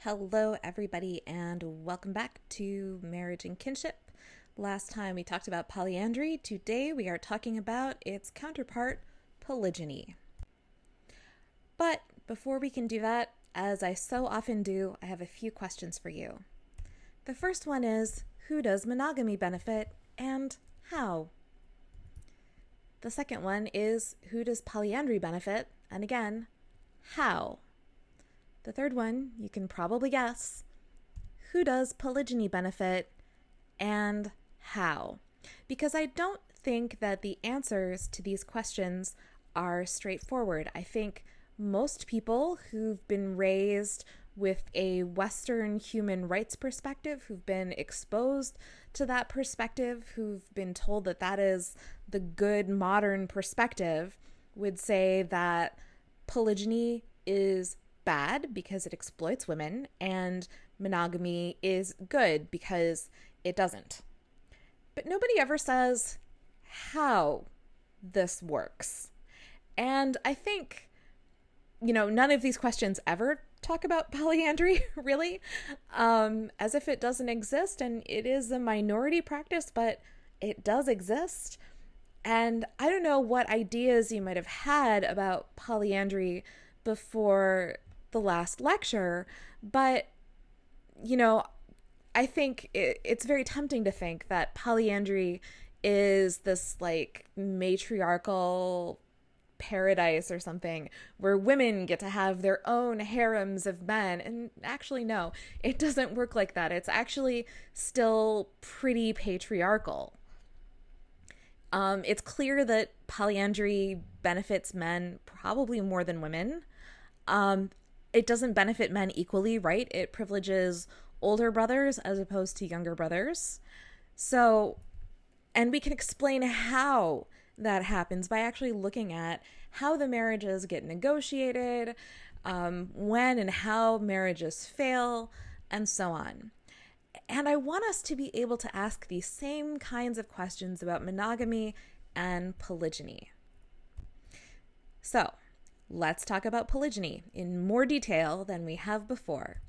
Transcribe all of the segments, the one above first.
Hello, everybody, and welcome back to Marriage and Kinship. Last time we talked about polyandry. Today we are talking about its counterpart, polygyny. But before we can do that, as I so often do, I have a few questions for you. The first one is, who does monogamy benefit and how? The second one is, who does polyandry benefit? And again, how? The third one, you can probably guess, who does polygyny benefit and how? Because I don't think that the answers to these questions are straightforward. I think most people who've been raised with a Western human rights perspective, who've been exposed to that perspective, who've been told that that is the good modern perspective, would say that polygyny is bad because it exploits women and monogamy is good because it doesn't. But nobody ever says how this works. And I think, none of these questions ever talk about polyandry, really, as if it doesn't exist. And it is a minority practice, but it does exist. And I don't know what ideas you might have had about polyandry before the last lecture, but I think it's very tempting to think that polyandry is this matriarchal paradise or something where women get to have their own harems of men. And actually, no, it doesn't work like that. It's actually still pretty patriarchal. It's clear that polyandry benefits men probably more than women. It doesn't benefit men equally, right? It privileges older brothers as opposed to younger brothers. So, and we can explain how that happens by actually looking at how the marriages get negotiated, when and how marriages fail, and so on. And I want us to be able to ask these same kinds of questions about monogamy and polygyny. So, let's talk about polygyny in more detail than we have before.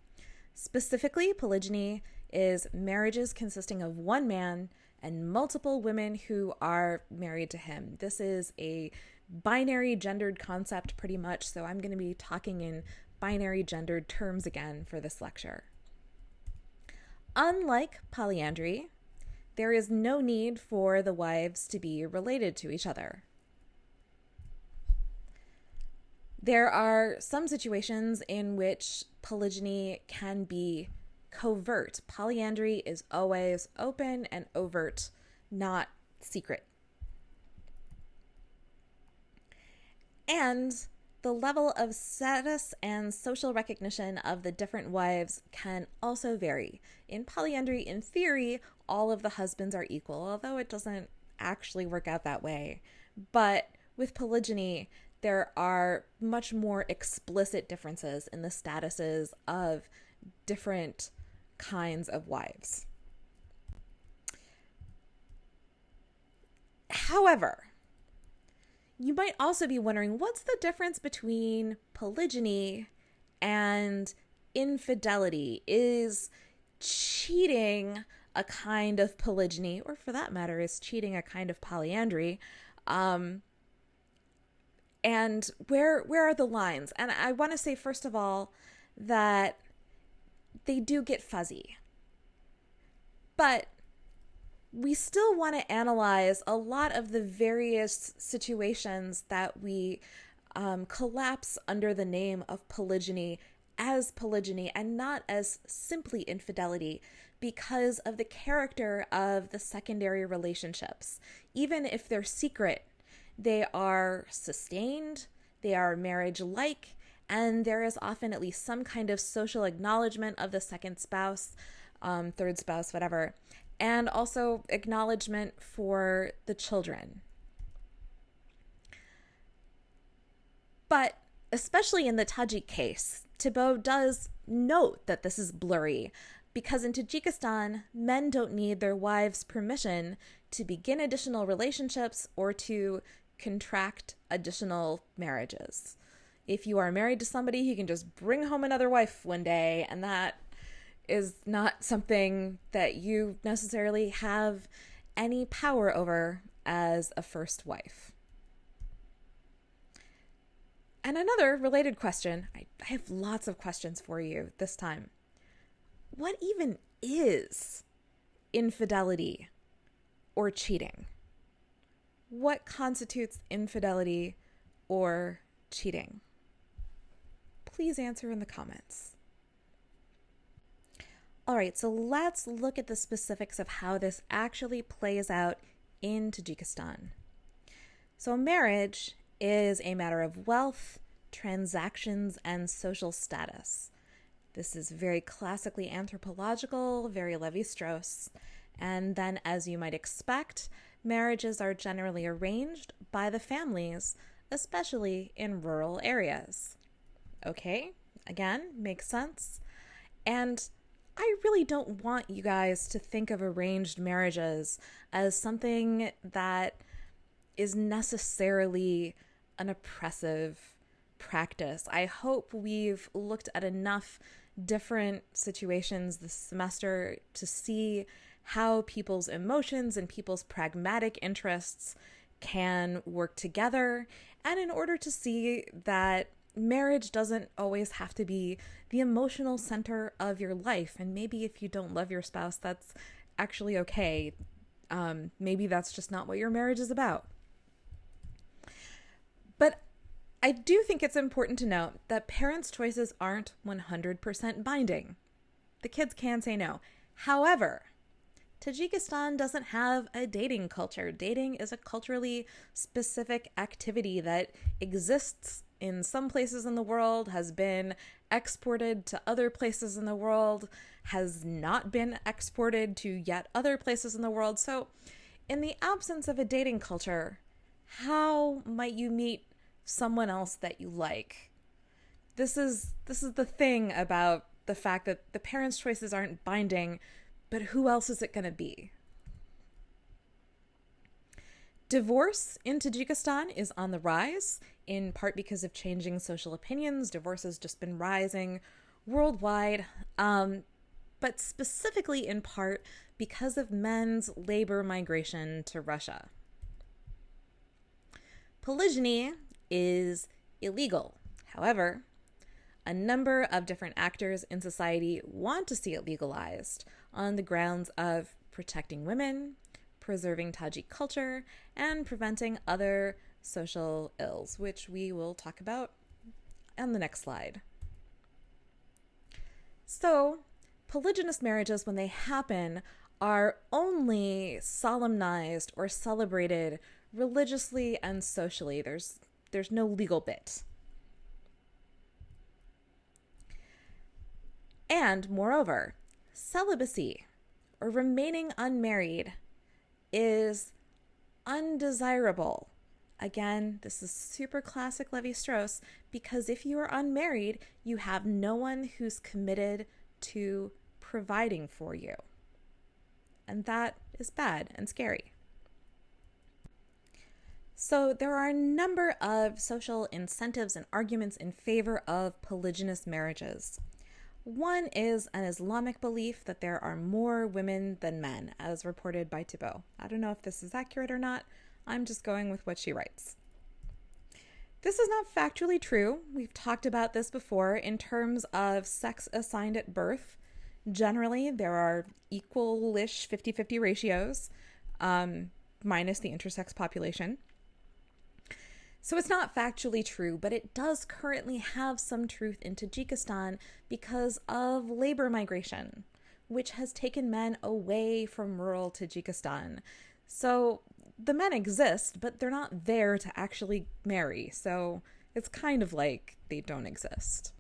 Specifically, polygyny is marriages consisting of one man and multiple women who are married to him. This is a binary gendered concept pretty much, so I'm going to be talking in binary gendered terms again for this lecture. Unlike polyandry, there is no need for the wives to be related to each other. There are some situations in which polygyny can be covert. Polyandry is always open and overt, not secret. And the level of status and social recognition of the different wives can also vary. In polyandry, in theory, all of the husbands are equal, although it doesn't actually work out that way. But with polygyny, there are much more explicit differences in the statuses of different kinds of wives. However, you might also be wondering, what's the difference between polygyny and infidelity? Is cheating a kind of polygyny, or for that matter, is cheating a kind of polyandry? And where are the lines? And I want to say, first of all, that they do get fuzzy. But we still want to analyze a lot of the various situations that we collapse under the name of polygyny as polygyny and not as simply infidelity because of the character of the secondary relationships. Even if they're secret, they are sustained, they are marriage-like, and there is often at least some kind of social acknowledgement of the second spouse, third spouse, whatever, and also acknowledgement for the children. But especially in the Tajik case, Thibault does note that this is blurry, because in Tajikistan, men don't need their wives' permission to begin additional relationships or to contract additional marriages. if you are married to somebody, you can just bring home another wife one day, and that is not something that you necessarily have any power over as a first wife. And another related question, I have lots of questions for you this time. What even is infidelity or cheating? What constitutes infidelity or cheating? Please answer in the comments. All right, so let's look at the specifics of how this actually plays out in Tajikistan. So marriage is a matter of wealth, transactions, and social status. This is very classically anthropological, very Levi-Strauss. And then, as you might expect, marriages are generally arranged by the families, especially in rural areas. Okay, again, makes sense. And I really don't want you guys to think of arranged marriages as something that is necessarily an oppressive practice. I hope we've looked at enough different situations this semester to see how people's emotions and people's pragmatic interests can work together, and in order to see that marriage doesn't always have to be the emotional center of your life. And maybe if you don't love your spouse, that's actually okay. Maybe that's just not what your marriage is about. But I do think it's important to note that parents' choices aren't 100% binding. The kids can say no. However, Tajikistan doesn't have a dating culture. Dating is a culturally specific activity that exists in some places in the world, has been exported to other places in the world, has not been exported to yet other places in the world. So in the absence of a dating culture, how might you meet someone else that you like? This is the thing about the fact that the parents' choices aren't binding, but who else is it going to be? Divorce in Tajikistan is on the rise, in part because of changing social opinions. Divorce has just been rising worldwide, but specifically in part because of men's labor migration to Russia. Polygyny is illegal. However, a number of different actors in society want to see it legalized on the grounds of protecting women, preserving Tajik culture, and preventing other social ills, which we will talk about on the next slide. So, polygynous marriages, when they happen, are only solemnized or celebrated religiously and socially. There's no legal bit. And moreover, celibacy or remaining unmarried is undesirable. Again, this is super classic Levi-Strauss, because if you are unmarried, you have no one who's committed to providing for you. And that is bad and scary. So there are a number of social incentives and arguments in favor of polygynous marriages. One is an Islamic belief that there are more women than men, as reported by Thibault. I don't know if this is accurate or not. I'm just going with what she writes. This is not factually true. We've talked about this before in terms of sex assigned at birth. Generally, there are equal-ish 50-50 ratios, minus the intersex population. So it's not factually true, but it does currently have some truth in Tajikistan because of labor migration, which has taken men away from rural Tajikistan. So the men exist, but they're not there to actually marry. So it's kind of like they don't exist.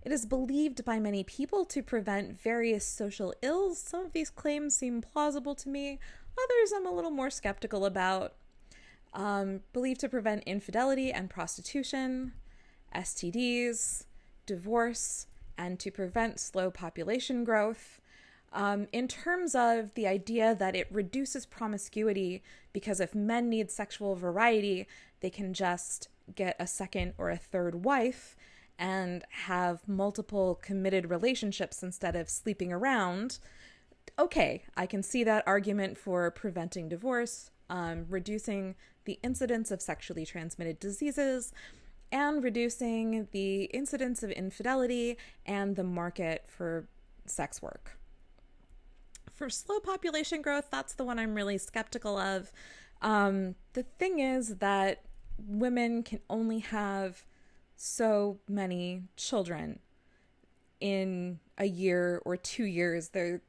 It is believed by many people to prevent various social ills. Some of these claims seem plausible to me. Others I'm a little more skeptical about. Believed to prevent infidelity and prostitution, STDs, divorce, and to prevent slow population growth. In terms of the idea that it reduces promiscuity because if men need sexual variety, they can just get a second or a third wife and have multiple committed relationships instead of sleeping around, okay, I can see that argument for preventing divorce, reducing the incidence of sexually transmitted diseases, and reducing the incidence of infidelity and the market for sex work. For slow population growth, that's the one I'm really skeptical of. The thing is that women can only have so many children in a year or 2 years. The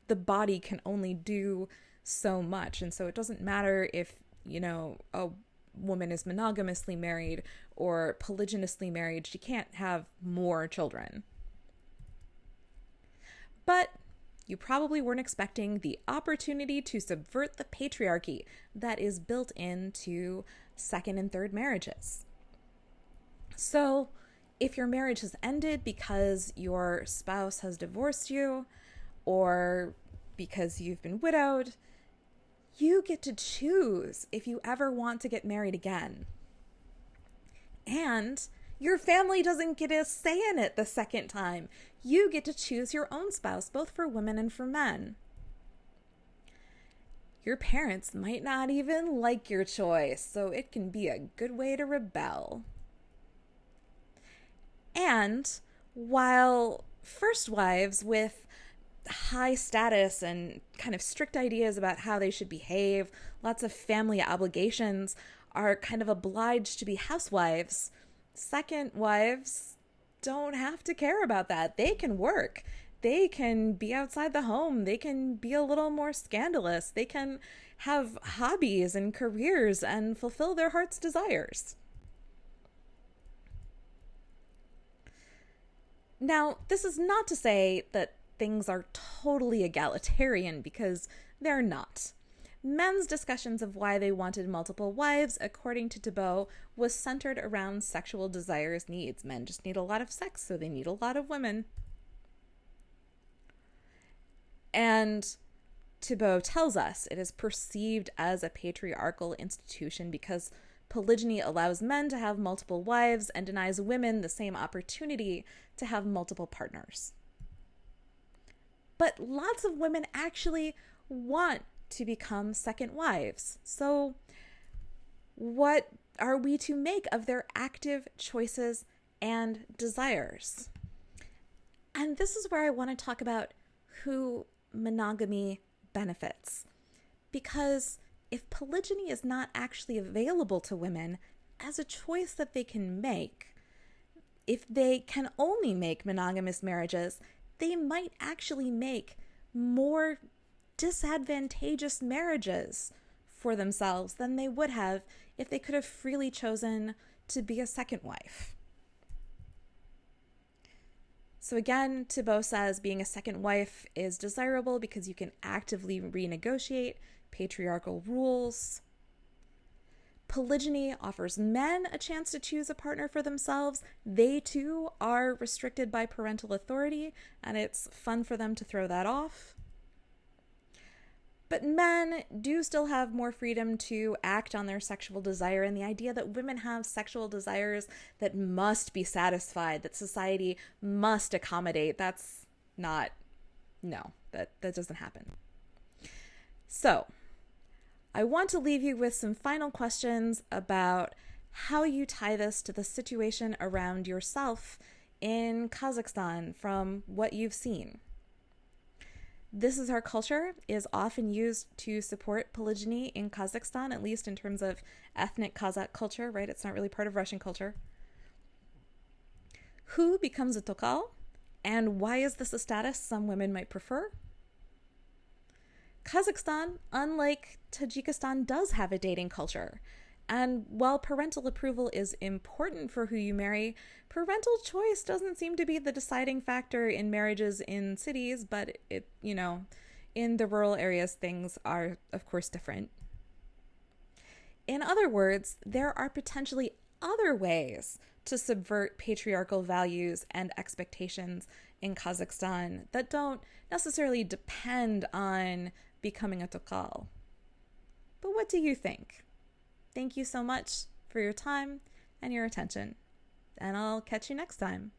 body can only do so much. And so it doesn't matter if, a woman is monogamously married or polygynously married. She can't have more children. But you probably weren't expecting the opportunity to subvert the patriarchy that is built into second and third marriages. So, if your marriage has ended because your spouse has divorced you or because you've been widowed, you get to choose if you ever want to get married again. And your family doesn't get a say in it the second time. You get to choose your own spouse, both for women and for men. Your parents might not even like your choice, so it can be a good way to rebel. And while first wives with high status and kind of strict ideas about how they should behave, lots of family obligations, are kind of obliged to be housewives, second wives don't have to care about that. They can work. They can be outside the home. They can be a little more scandalous. They can have hobbies and careers and fulfill their heart's desires. Now, this is not to say that things are totally egalitarian, because they're not. Men's discussions of why they wanted multiple wives, according to Thibault, was centered around sexual desires, needs. Men just need a lot of sex, so they need a lot of women. And Thibault tells us it is perceived as a patriarchal institution because polygyny allows men to have multiple wives and denies women the same opportunity to have multiple partners. But lots of women actually want to become second wives. So what are we to make of their active choices and desires? And this is where I want to talk about who monogamy benefits. Because if polygyny is not actually available to women as a choice that they can make, if they can only make monogamous marriages, they might actually make more disadvantageous marriages for themselves than they would have if they could have freely chosen to be a second wife. So again, Thibault says being a second wife is desirable because you can actively renegotiate patriarchal rules. Polygyny offers men a chance to choose a partner for themselves. They too are restricted by parental authority, and it's fun for them to throw that off. But men do still have more freedom to act on their sexual desire, and the idea that women have sexual desires that must be satisfied, that society must accommodate, that doesn't happen. So, I want to leave you with some final questions about how you tie this to the situation around yourself in Kazakhstan from what you've seen. This is our culture is often used to support polygyny in Kazakhstan, at least in terms of ethnic Kazakh culture, right? It's not really part of Russian culture. Who becomes a tokal, and why is this a status some women might prefer? Kazakhstan, unlike Tajikistan, does have a dating culture. And while parental approval is important for who you marry, parental choice doesn't seem to be the deciding factor in marriages in cities, but in the rural areas, things are, of course, different. In other words, there are potentially other ways to subvert patriarchal values and expectations in Kazakhstan that don't necessarily depend on becoming a tokal. But what do you think? Thank you so much for your time, and your attention. And I'll catch you next time.